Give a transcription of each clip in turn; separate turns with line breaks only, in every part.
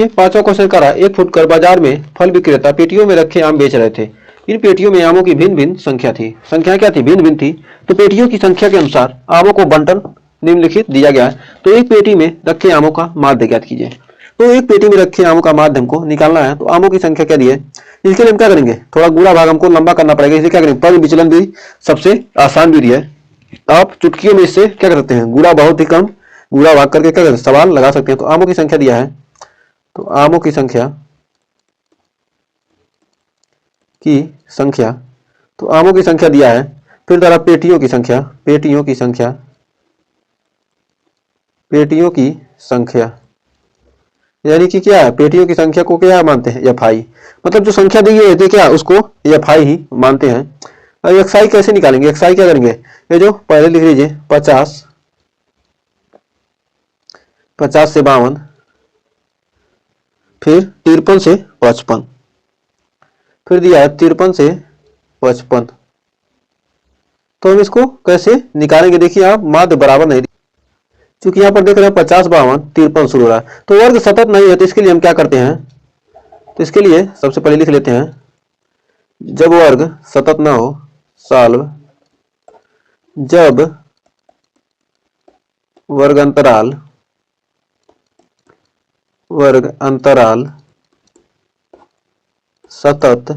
पांचवा क्वेश्चन करा, एक फुटकर बाजार में फल विक्रेता पेटियों में रखे आम बेच रहे थे। इन पेटियों में आमों की भिन्न भिन्न संख्या थी। संख्या क्या थी? भिन्न भिन्न थी। तो पेटियों की संख्या के अनुसार आमों को बंटन निम्नलिखित दिया गया है। तो एक पेटी में रखे आमों का माध्य ज्ञात कीजिए। तो एक पेटी में रखे आमों का माध्य हमको निकालना है। तो आमों की संख्या क्या दी है, इसके लिए हम क्या करेंगे, थोड़ा गुणा भाग हमको लंबा करना पड़ेगा। इसलिए क्या करेंगे, पद विचलन भी सबसे आसान विधि है। आप चुटकियों में इससे क्या करते हैं, गुणा बहुत ही कम गुणा भाग करके क्या करते हैं, सवाल लगा सकते हैं। तो आमों की संख्या दिया है, तो आमों की संख्या तो आमों की संख्या दिया है। फिर जरा पेटियों की संख्या, पेटियों की संख्या यानी कि क्या है, पेटियों की संख्या को क्या मानते हैं, एफ आई। मतलब जो संख्या दी है तो क्या उसको एफ आई ही मानते हैं। अब एक्सआई कैसे निकालेंगे, एक्सआई क्या करेंगे, ये जो पहले लिख लीजिए 50 से 52, फिर 53 से 55, फिर दिया है 53 से 55। तो हम इसको कैसे निकालेंगे, देखिए आप माध्य बराबर नहीं, क्योंकि यहाँ पर देख रहे हैं 50 52 53 शुरू हो रहा है। तो वर्ग सतत नहीं है, तो इसके लिए हम क्या करते हैं, तो इसके लिए सबसे पहले लिख लेते हैं, जब वर्ग सतत ना हो, सॉल्व जब वर्ग अंतराल सतत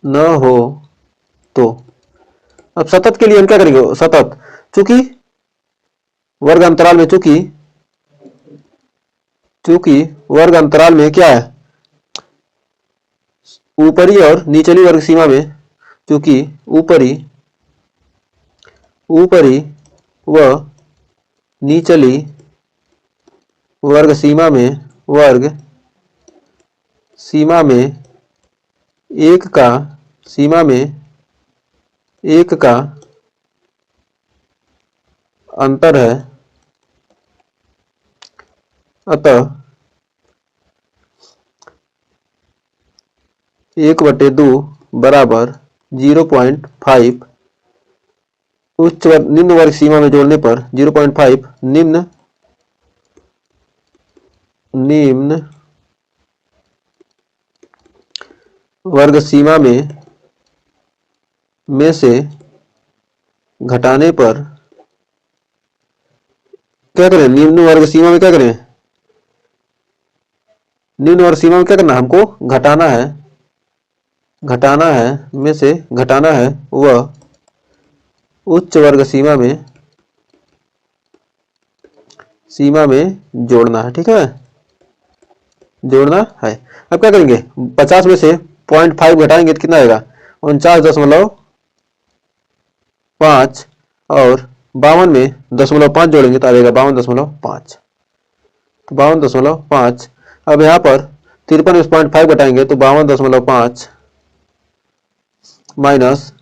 न हो तो। अब सतत के लिए हम क्या करेंगे, सतत चूंकि वर्ग अंतराल में चूंकि वर्ग अंतराल में क्या है, ऊपरी और निचली वर्ग सीमा में, चूंकि ऊपरी व निचली वर्ग सीमा में एक का अंतर है, अतः 1/2 बराबर 0.5 उच्च निम्न वर्ग सीमा में जोड़ने पर 0.5 निम्न वर्ग सीमा में से घटाने पर क्या करें, निम्न वर्ग सीमा में क्या करें, निम्न वर्ग सीमा में क्या करना, हमको घटाना है में से घटाना है वह उच्च वर्ग सीमा में जोड़ना है। ठीक है, जोड़ना है। अब क्या करेंगे, 50 में से 0.5 घटाएंगे तो कितना आएगा, 49.5 और 52 में 0.5 जोड़ेंगे तो आएगा 52.5, तो 52.5। अब यहाँ पर 53 में 0.5 घटाएंगे तो 52.5 माइनस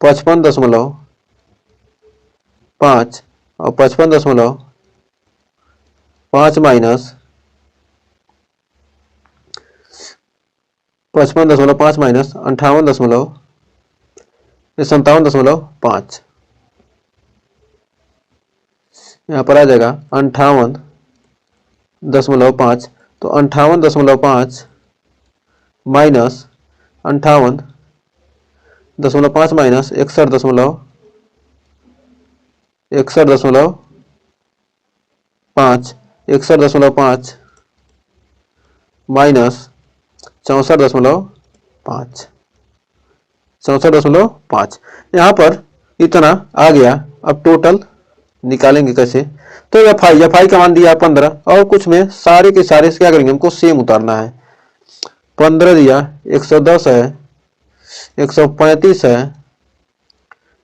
55.5 और 55.5 माइनस 55.5 माइनस 57.5, यहाँ पर आ जाएगा 58.5। तो 58.5 माइनस 58.5 माइनस 61.5 माइनस 64.5 यहाँ पर इतना आ गया। अब टोटल निकालेंगे कैसे, तो एफ आई का मान दिया 15 और कुछ में सारे के सारे क्या करेंगे, हमको सेम उतारना है। 15 दिया, 110 है, 135 है,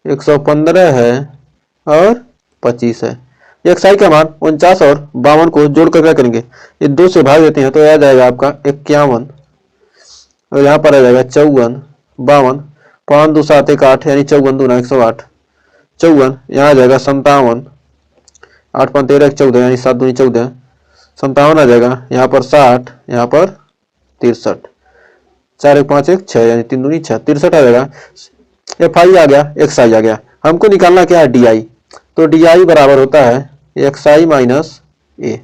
115 है और 25 है। एक्सआई का मान 49 और 52 को जोड़कर क्या करेंगे, ये 2 से भाग देते हैं तो आ जाएगा आपका 51 और यहाँ पर आ जाएगा 54 52 5 2 7 1 8 यानी 54 दूना 108 54, यहाँ आ जाएगा 57 8 5 13 14 यानी 7 दूनी 14 57 आ जाएगा। यहाँ पर 60, यहाँ पर 63 4 1 5 1 6 यानी 3 दूनी 6 63 आ जाएगा। एफ आई आ गया, एक्स आई आ गया। हमको निकालना क्या है, डी आई। तो डी आई बराबर होता है एक्स आई माइनस ए।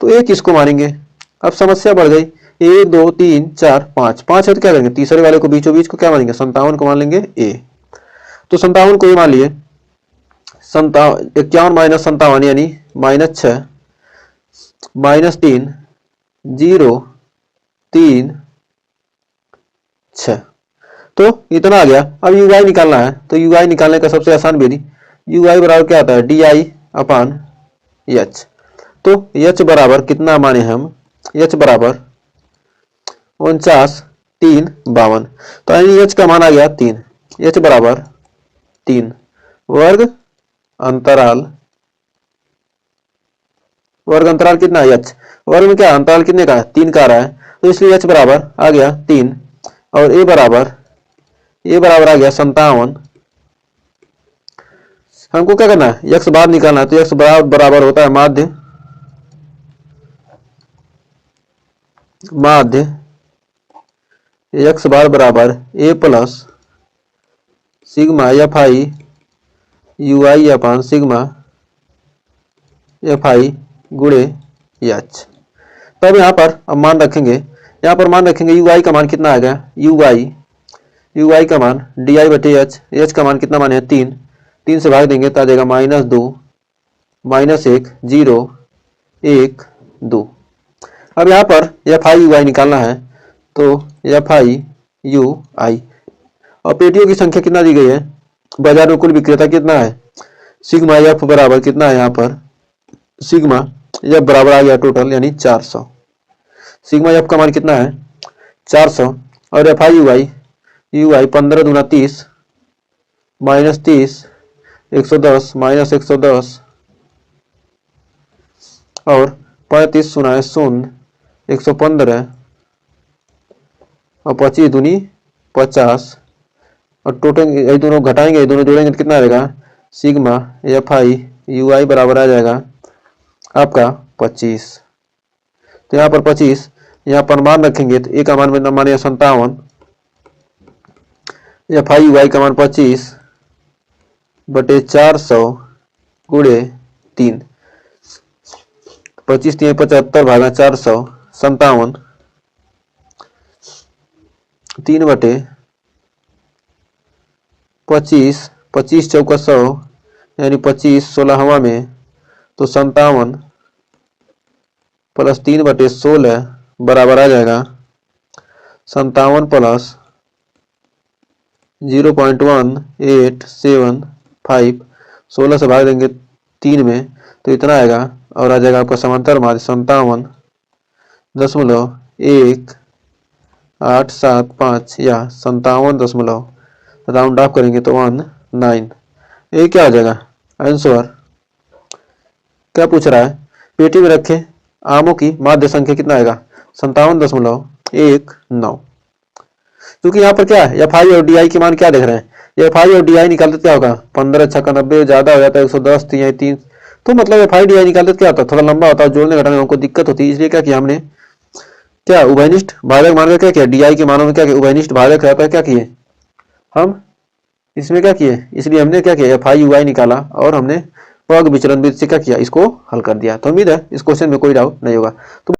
तो एक इसको मानेंगे। अब समस्या बढ़ गई, 1 2 3 4 5, 5 है तो क्या करेंगे, तीसरे वाले को बीचों बीच को क्या मानेंगे, 57 को मान लेंगे ए। तो 57 को ये मान लिए, 51 माइनस 57 यानी -6 -3 0 3 6, तो इतना आ गया। अब यू आई निकालना है, तो यू आई निकालने का सबसे आसान विधि, यू आई बराबर क्या आता है, डी आई अपान एच। तो एच बराबर कितना माने हम, एच बराबर 49 3 52, तो यानी एच का मान आ गया 3, एच बराबर 3 वर्ग अंतराल, वर्ग अंतराल कितना है, एच वर्ग में क्या अंतराल कितने का है, 3 का आ रहा है, तो इसलिए एच बराबर आ गया 3 और ए बराबर आ गया 57। हमको क्या करना है, एक्स बार निकालना है, तो एक्स बराबर होता है माध्य एक्स बार बराबर A plus sigma F I U I अपान सिग्मा एफ आई गुणे एच। तब यहाँ पर अब मान रखेंगे, यू आई का मान कितना आ गया, यू आई का मान डी आई बटे एच का मान कितना माने 3 से भाग देंगे तो आ जाएगा -2 -1 0 1 2। अब यहाँ पर एफ आई यू आई निकालना है, तो एफ आई यू आई और पेटियों की संख्या कितना दी गई है, बाजार में कुल विक्रेता कितना है, सिग्मा एफ बराबर कितना है, यहाँ पर सिग्मा एफ बराबर आ गया टोटल यानी 400, सिग्मा एफ का मान कितना है 400 और एफ आई यू आई 15 दूना 30 -30 110 -110 और 35 सुना है 0 115 और 25 दूनी 50 और टोटल ये दोनों घटाएंगे, ये दोनों जोड़ेंगे तो कितना आएगा, सिग्मा एफ आई यू आई बराबर आ जाएगा आपका 25। तो यहाँ पर 25, यहाँ पर मान रखेंगे तो ए का मान में माने 57, एफ आई यू आई का मान 25 बटे 400 गुणे 3, 25 3 75 भागा 400 57, 3 बटे 25 25 चौका 100 यानी 25 16 हवा में, तो 57 प्लस 3 बटे 16 बराबर आ जाएगा 57 प्लस 0.1875, 16 से भाग देंगे 3 में तो इतना आएगा और आ जाएगा आपका समांतर माध्य 57.1875 या 57 राउंड ऑफ करेंगे तो 19। ये क्या आ जाएगा आंसर, क्या पूछ रहा है, पेटी में रखे आमों की माध्य संख्या कितना आएगा 57.19। क्योंकि यहाँ पर क्या है, एफ आई और डी आई के मान क्या देख रहे हैं, एफ आई और डी आई निकालते क्या होगा 15 छक्का 90 ज्यादा हो जाता है 110 3, तो मतलब एफ आई डी आई निकालते क्या होता है, थोड़ा लंबा होता है, जोड़ने घटाने में हमको दिक्कत होती है, इसलिए क्या किया हमने, क्या उभयनिष्ठ भाजक मान क्या किया, डी आई के मानों में क्या किया उभयनिष्ठ भाजक रहता है, क्या किए हम इसमें क्या किए, इसलिए हमने क्या किया एफ आई यू आई निकाला और हमने वर्ग विचलन विधि से क्या किया, इसको हल कर दिया। तो उम्मीद है इस क्वेश्चन में कोई डाउट नहीं होगा। तो